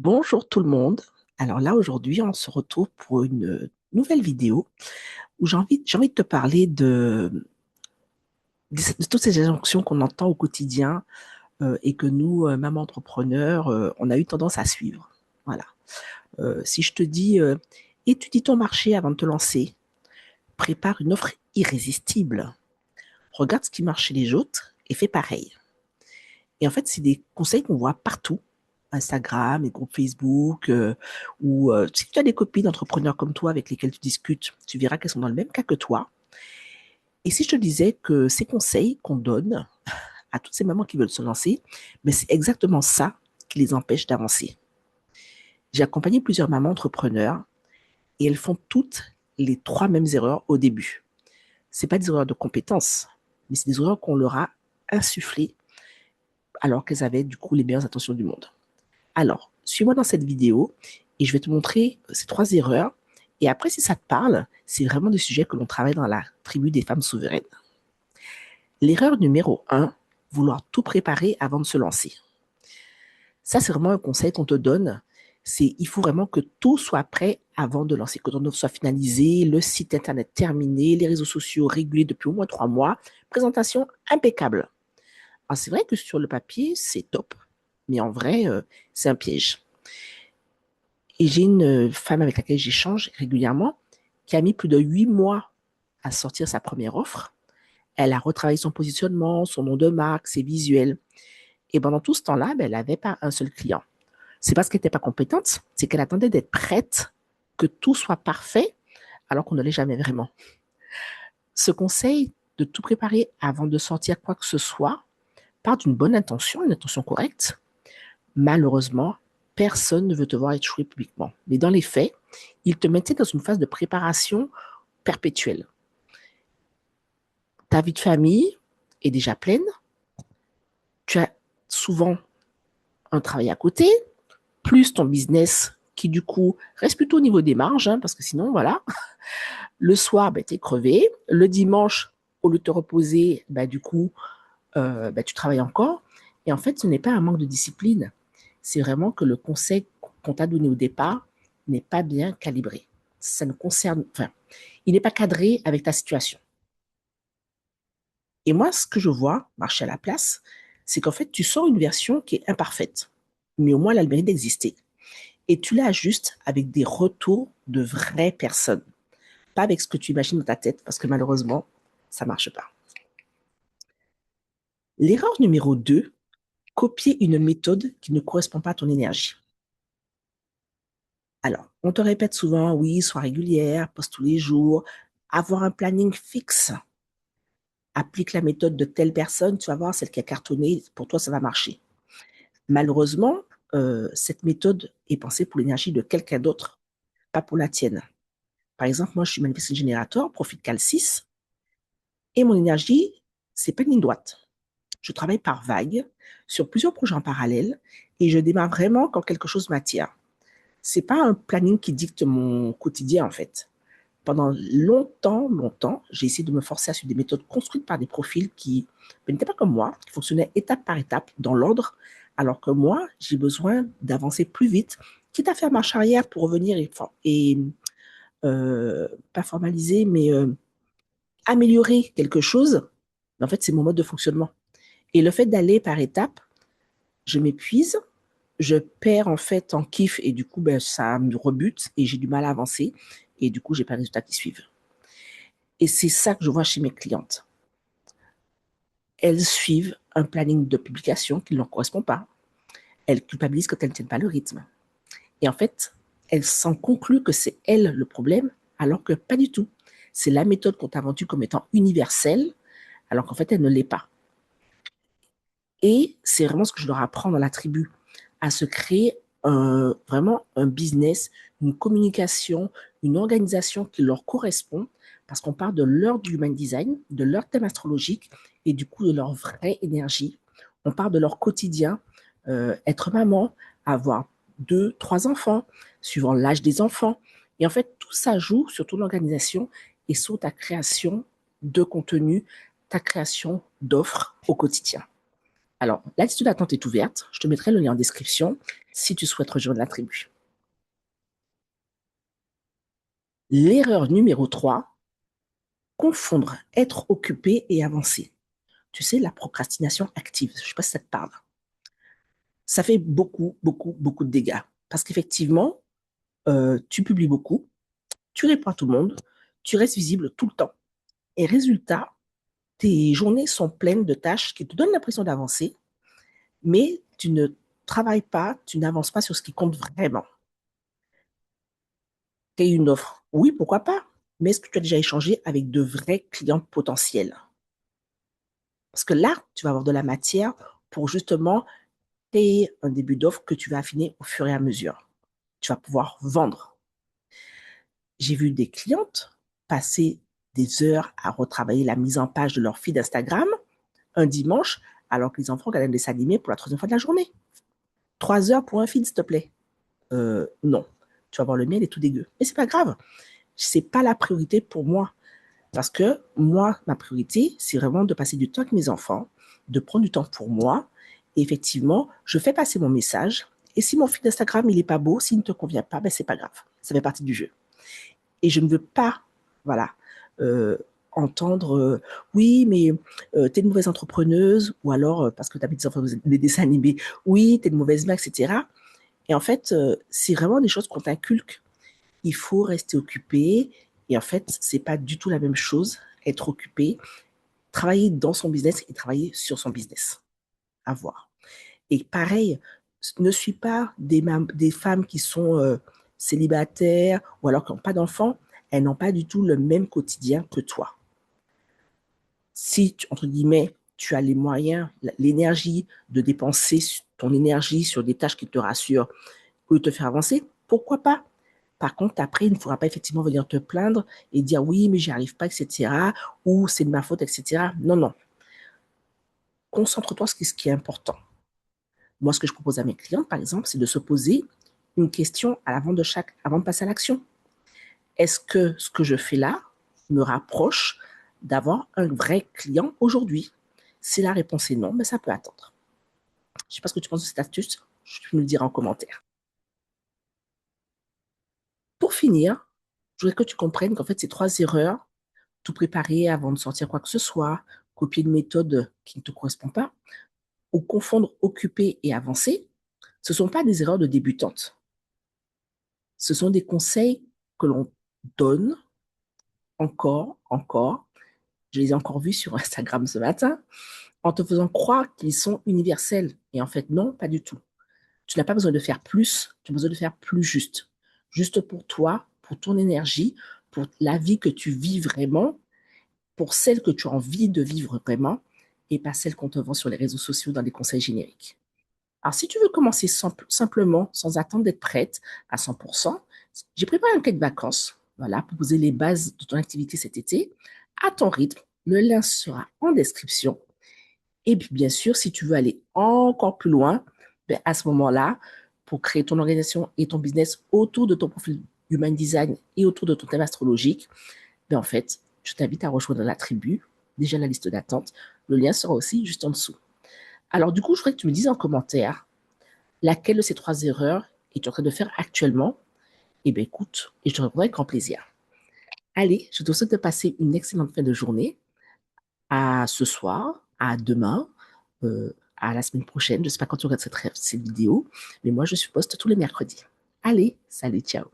Bonjour tout le monde. Alors là, aujourd'hui, on se retrouve pour une nouvelle vidéo où j'ai envie de te parler de toutes ces injonctions qu'on entend au quotidien et que nous, mamans entrepreneurs, on a eu tendance à suivre. Voilà. Si je te dis, étudie ton marché avant de te lancer, prépare une offre irrésistible, regarde ce qui marche chez les autres et fais pareil. Et en fait, c'est des conseils qu'on voit partout. Instagram, les groupes Facebook, ou si tu as des copines d'entrepreneurs comme toi avec lesquelles tu discutes, tu verras qu'elles sont dans le même cas que toi. Et si je te disais que ces conseils qu'on donne à toutes ces mamans qui veulent se lancer, mais c'est exactement ça qui les empêche d'avancer. J'ai accompagné plusieurs mamans entrepreneurs et elles font toutes les trois mêmes erreurs au début. C'est pas des erreurs de compétences, mais c'est des erreurs qu'on leur a insufflées alors qu'elles avaient du coup les meilleures intentions du monde. Alors, suis-moi dans cette vidéo et je vais te montrer ces trois erreurs. Et après, si ça te parle, c'est vraiment des sujets que l'on travaille dans la tribu des femmes souveraines. L'erreur numéro un, vouloir tout préparer avant de se lancer. Ça, c'est vraiment un conseil qu'on te donne. C'est, il faut vraiment que tout soit prêt avant de lancer, que ton offre soit finalisée, le site internet terminé, les réseaux sociaux régulés depuis au moins 3 mois, présentation impeccable. Alors, c'est vrai que sur le papier, c'est top, mais en vrai, c'est un piège. Et j'ai une femme avec laquelle j'échange régulièrement qui a mis plus de 8 mois à sortir sa première offre. Elle a retravaillé son positionnement, son nom de marque, ses visuels. Et pendant tout ce temps-là, ben, elle n'avait pas un seul client. C'est parce qu'elle n'était pas compétente, c'est qu'elle attendait d'être prête, que tout soit parfait, alors qu'on ne l'est jamais vraiment. Ce conseil de tout préparer avant de sortir quoi que ce soit part d'une bonne intention, une intention correcte. Malheureusement, personne ne veut te voir échouer publiquement. Mais dans les faits, il te mettait dans une phase de préparation perpétuelle. Ta vie de famille est déjà pleine. Tu as souvent un travail à côté, plus ton business qui, du coup, reste plutôt au niveau des marges, hein, parce que sinon, voilà, le soir, ben, tu es crevé. Le dimanche, au lieu de te reposer, ben, du coup, ben, tu travailles encore. Et en fait, ce n'est pas un manque de discipline. C'est vraiment que le conseil qu'on t'a donné au départ n'est pas bien calibré. Ça ne concerne, enfin, il n'est pas cadré avec ta situation. Et moi, ce que je vois marcher à la place, c'est qu'en fait, tu sors une version qui est imparfaite, mais au moins elle a le mérite d'exister. Et tu l'ajustes avec des retours de vraies personnes, pas avec ce que tu imagines dans ta tête, parce que malheureusement, ça ne marche pas. L'erreur numéro 2, copier une méthode qui ne correspond pas à ton énergie. Alors, on te répète souvent, oui, sois régulière, poste tous les jours, avoir un planning fixe. Applique la méthode de telle personne, tu vas voir, celle qui a cartonné, pour toi, ça va marcher. Malheureusement, cette méthode est pensée pour l'énergie de quelqu'un d'autre, pas pour la tienne. Par exemple, moi, je suis manifesting générateur, profil Cal 6, et mon énergie, c'est pas une ligne droite. Je travaille par vague sur plusieurs projets en parallèle et je démarre vraiment quand quelque chose m'attire. C'est pas un planning qui dicte mon quotidien, en fait. Pendant longtemps, j'ai essayé de me forcer à suivre des méthodes construites par des profils qui n'étaient pas comme moi, qui fonctionnaient étape par étape, dans l'ordre, alors que moi, j'ai besoin d'avancer plus vite, quitte à faire marche arrière pour revenir et pas formaliser, mais améliorer quelque chose. En fait, c'est mon mode de fonctionnement. Et le fait d'aller par étapes, je m'épuise, je perds en fait en kiff et du coup, ben, ça me rebute et j'ai du mal à avancer et du coup, j'ai pas de résultats qui suivent. Et c'est ça que je vois chez mes clientes. Elles suivent un planning de publication qui ne leur correspond pas. Elles culpabilisent quand elles ne tiennent pas le rythme. Et en fait, elles s'en concluent que c'est elles le problème, alors que pas du tout. C'est la méthode qu'on t'a vendue comme étant universelle, alors qu'en fait, elle ne l'est pas. Et c'est vraiment ce que je leur apprends dans la tribu, à se créer vraiment un business, une communication, une organisation qui leur correspond, parce qu'on part de leur human design, de leur thème astrologique et du coup de leur vraie énergie. On part de leur quotidien, être maman, avoir 2, 3 enfants, suivant l'âge des enfants. Et en fait, tout ça joue sur ton organisation et sur ta création de contenu, ta création d'offres au quotidien. Alors, la liste d'attente est ouverte. Je te mettrai le lien en description si tu souhaites rejoindre la tribu. L'erreur numéro 3, confondre être occupé et avancer. Tu sais, la procrastination active. Je ne sais pas si ça te parle. Ça fait beaucoup, beaucoup, beaucoup de dégâts. Parce qu'effectivement, tu publies beaucoup, tu réponds à tout le monde, tu restes visible tout le temps. Et résultat, tes journées sont pleines de tâches qui te donnent l'impression d'avancer, mais tu ne travailles pas, tu n'avances pas sur ce qui compte vraiment. Tu as une offre. Oui, pourquoi pas? Mais est-ce que tu as déjà échangé avec de vrais clients potentiels? Parce que là, tu vas avoir de la matière pour justement créer un début d'offre que tu vas affiner au fur et à mesure. Tu vas pouvoir vendre. J'ai vu des clientes passer des heures à retravailler la mise en page de leur feed Instagram un dimanche, alors que les enfants regardaient un dessin animé pour la troisième fois de la journée. 3 heures pour un feed, s'il te plaît. Non. Tu vas voir le mien, il est tout dégueu. Mais c'est pas grave. C'est pas la priorité pour moi. Parce que moi, ma priorité, c'est vraiment de passer du temps avec mes enfants, de prendre du temps pour moi. Et effectivement, je fais passer mon message. Et si mon feed Instagram, il est pas beau, s'il ne te convient pas, ben c'est pas grave. Ça fait partie du jeu. Et je ne veux pas, voilà, euh, entendre oui, mais tu es une mauvaise entrepreneuse, ou alors parce que tu as mis des dessins animés, oui, tu es une mauvaise mère, etc. Et en fait, c'est vraiment des choses qu'on t'inculque. Il faut rester occupé. Et en fait, c'est pas du tout la même chose, être occupé, travailler dans son business et travailler sur son business. À voir. Et pareil, ne suis pas des femmes qui sont célibataires ou alors qui n'ont pas d'enfants. Elles n'ont pas du tout le même quotidien que toi. Si, entre guillemets, tu as les moyens, l'énergie de dépenser ton énergie sur des tâches qui te rassurent ou te faire avancer, pourquoi pas? Par contre, après, il ne faudra pas effectivement venir te plaindre et dire oui, mais j'y arrive pas, etc. Ou c'est de ma faute, etc. Non, non. Concentre-toi sur ce qui est important. Moi, ce que je propose à mes clients, par exemple, c'est de se poser une question avant de passer à l'action. Est-ce que ce que je fais là me rapproche d'avoir un vrai client aujourd'hui? Si la réponse est non, ben ça peut attendre. Je ne sais pas ce que tu penses de cette astuce, tu peux me le dire en commentaire. Pour finir, je voudrais que tu comprennes qu'en fait, ces 3 erreurs, tout préparer avant de sortir quoi que ce soit, copier une méthode qui ne te correspond pas, ou confondre occuper et avancer, ce ne sont pas des erreurs de débutantes. Ce sont des conseils que l'on donne encore. Je les ai encore vus sur Instagram ce matin, en te faisant croire qu'ils sont universels. Et en fait, non, pas du tout. Tu n'as pas besoin de faire plus, tu as besoin de faire plus juste. Juste pour toi, pour ton énergie, pour la vie que tu vis vraiment, pour celle que tu as envie de vivre vraiment, et pas celle qu'on te vend sur les réseaux sociaux dans des conseils génériques. Alors, si tu veux commencer simplement, sans attendre d'être prête à 100%, j'ai préparé un cahier de vacances, voilà, pour poser les bases de ton activité cet été, à ton rythme. Le lien sera en description. Et puis, bien sûr, si tu veux aller encore plus loin, ben, à ce moment-là, pour créer ton organisation et ton business autour de ton profil Human Design et autour de ton thème astrologique, ben, en fait, je t'invite à rejoindre la tribu, déjà la liste d'attente. Le lien sera aussi juste en dessous. Alors, du coup, je voudrais que tu me dises en commentaire laquelle de ces 3 erreurs es-tu en train de faire actuellement? Eh bien, écoute, et je te répondrai avec grand plaisir. Allez, je te souhaite de passer une excellente fin de journée. À ce soir, à demain, à la semaine prochaine. Je ne sais pas quand tu regardes cette vidéo, mais moi, je suis poste tous les mercredis. Allez, salut, ciao.